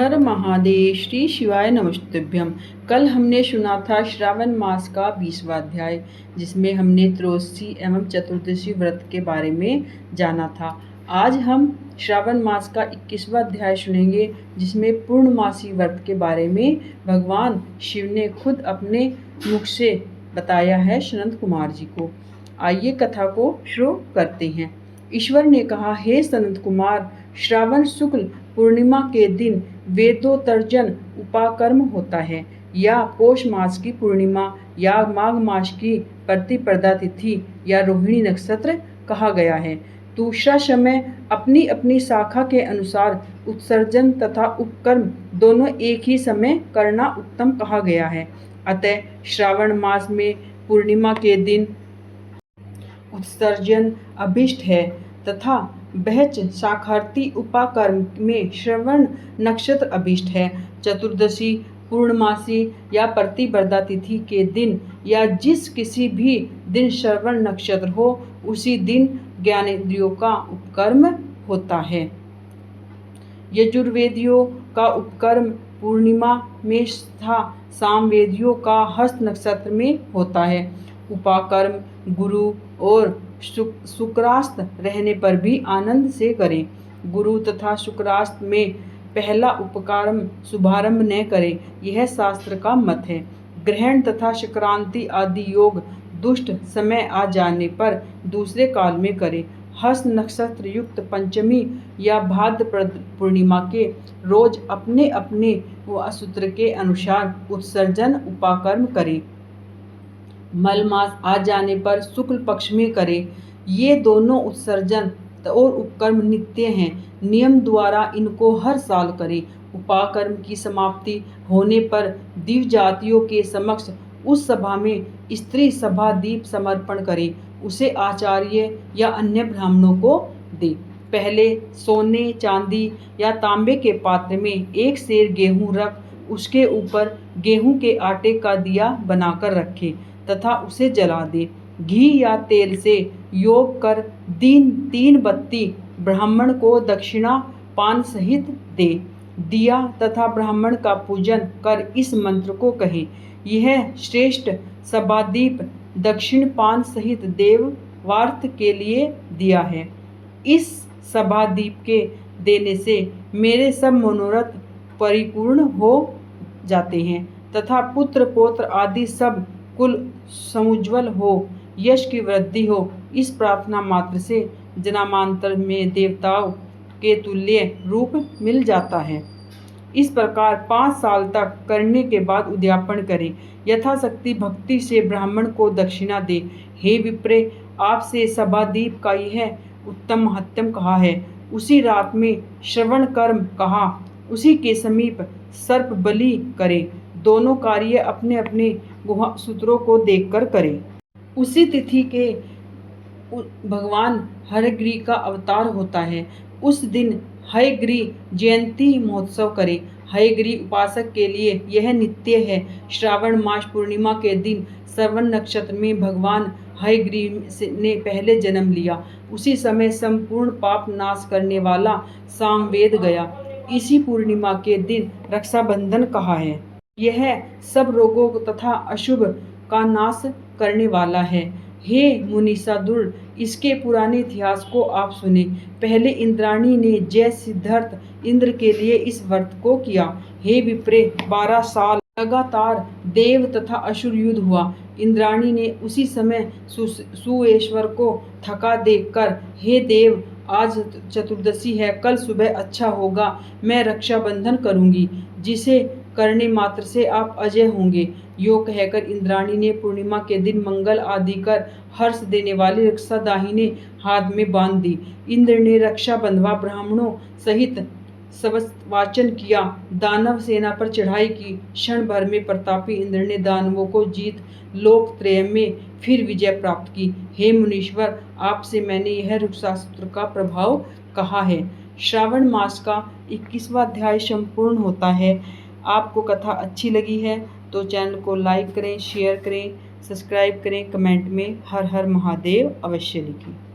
हर महादेव, श्री शिवाय नमस्तुभ्यम। कल हमने सुना था श्रावण मास का 20वां अध्याय, जिसमें हमने त्रयोदशी एवं चतुर्दशी व्रत के बारे में जाना था। आज हम श्रावण मास का 21वां अध्याय सुनेंगे, जिसमें पूर्णमासी व्रत के बारे में भगवान शिव ने खुद अपने मुख से बताया है सनत कुमार जी को। आइए कथा को शुरू करते हैं। ईश्वर ने कहा, हे सनत कुमार, श्रावण शुक्ल पूर्णिमा के दिन वेदोत्तरजन उपाकर्म होता है, या पौष मास की पूर्णिमा या माघ मास की प्रतिपदा तिथि या रोहिणी नक्षत्र कहा गया है। दूसरा समय अपनी अपनी शाखा के अनुसार उत्सर्जन तथा उपकर्म दोनों एक ही समय करना उत्तम कहा गया है। अतः श्रावण मास में पूर्णिमा के दिन उत्सर्जन अभिष्ट है तथा बहच शाखार्थी उपाकर्म में श्रवण नक्षत्र अभिष्ट है। चतुर्दशी पूर्णमासी या प्रतिपदा तिथि के दिन या जिस किसी भी दिन श्रवण नक्षत्र हो, उसी दिन ज्ञानेंद्रियों का उपकर्म होता है। यजुर्वेदियों का उपकर्म पूर्णिमा में तथा सामवेदियों का हस्त नक्षत्र में होता है। उपाकर्म गुरु और शुक्रास्त रहने पर भी आनंद से करें। गुरु तथा शुक्रास्त में पहला उपकर्म शुभारंभ न करें, यह शास्त्र का मत है। ग्रहण तथा संक्रांति आदि योग दुष्ट समय आ जाने पर दूसरे काल में करें। हस्त नक्षत्र युक्त पंचमी या भाद्र पूर्णिमा के रोज अपने अपने सूत्र के अनुसार उत्सर्जन उपाकर्म करें। मल मास आ जाने पर शुक्ल पक्ष में करें। ये दोनों उत्सर्जन और उपकर्म नित्य हैं, नियम द्वारा इनको हर साल करें। उपाकर्म की समाप्ति होने पर दिव्य जातियों के समक्ष उस सभा में स्त्री सभा दीप समर्पण करें, उसे आचार्य या अन्य ब्राह्मणों को दे। पहले सोने चांदी या तांबे के पात्र में एक सेर गेहूं रख उसके ऊपर गेहूं के आटे का दिया बनाकर रखे तथा उसे जला दे। घी या तेल से योग कर तीन बत्ती ब्राह्मण को दक्षिणा पान सहित दे। दिया तथा ब्राह्मण का पूजन कर इस मंत्र को कहे, यह श्रेष्ठ सभादीप दक्षिण पान सहित देवार्थ के लिए दिया है। इस सभादीप के देने से मेरे सब मनोरथ परिपूर्ण हो जाते हैं तथा पुत्र पौत्र आदि सब कुल समुज्वल हो, यश की वृद्धि हो। इस प्रार्थना मात्र से जन्मांतर में देवताओं के तुल्य रूप मिल जाता है। इस प्रकार 5 साल तक करने के बाद उद्यापन करें। यथाशक्ति भक्ति से ब्राह्मण को दक्षिणा दे। हे विप्रे, आपसे सभादीप का यह उत्तम महत्तम कहा है। उसी रात में श्रवण कर्म कहा, उसी के समीप सर्प बलि करें। दोनों कार्य अपने अपने गुहा सूत्रों को देखकर करें। उसी तिथि के भगवान हयग्रीव का अवतार होता है। उस दिन हयग्रीव जयंती महोत्सव करें। हयग्रीव उपासक के लिए यह नित्य है। श्रावण मास पूर्णिमा के दिन श्रवण नक्षत्र में भगवान हयग्रीव ने पहले जन्म लिया। उसी समय संपूर्ण पाप नाश करने वाला सामवेद गया। इसी पूर्णिमा के दिन रक्षाबंधन कहा है। यह सब रोगों तथा अशुभ का नाश करने वाला है। हे मुनीसादुर, इसके पुराने इतिहास को आप सुने। पहले इंद्राणी ने जय सिद्धार्थ इंद्र के लिए इस व्रत को किया। हे विप्रे, 12 साल लगातार देव तथा असुर युद्ध हुआ। इंद्राणी ने उसी समय सुएश्वर को थका देखकर, हे देव, आज चतुर्दशी है, कल सुबह अच्छा होगा, मैं रक्षाबंधन करूंगी, जिसे करने मात्र से आप अजय होंगे। यो कहकर इंद्राणी ने पूर्णिमा के दिन मंगल आदि कर हर्ष देने वाली रक्षा दाहिने हाथ में बांध दी। इंद्र ने रक्षा बंधवा ब्राह्मणों सहित वाचन किया, दानव सेना पर चढ़ाई की। क्षण भर में प्रतापी इंद्र ने दानवों को जीत लोकत्रय में फिर विजय प्राप्त की। हे मुनीश्वर, आपसे मैंने यह रक्षास्त्र का प्रभाव कहा है। श्रावण मास का 21वां अध्याय संपूर्ण होता है। आपको कथा अच्छी लगी है तो चैनल को लाइक करें, शेयर करें, सब्सक्राइब करें, कमेंट में हर हर महादेव अवश्य लिखें।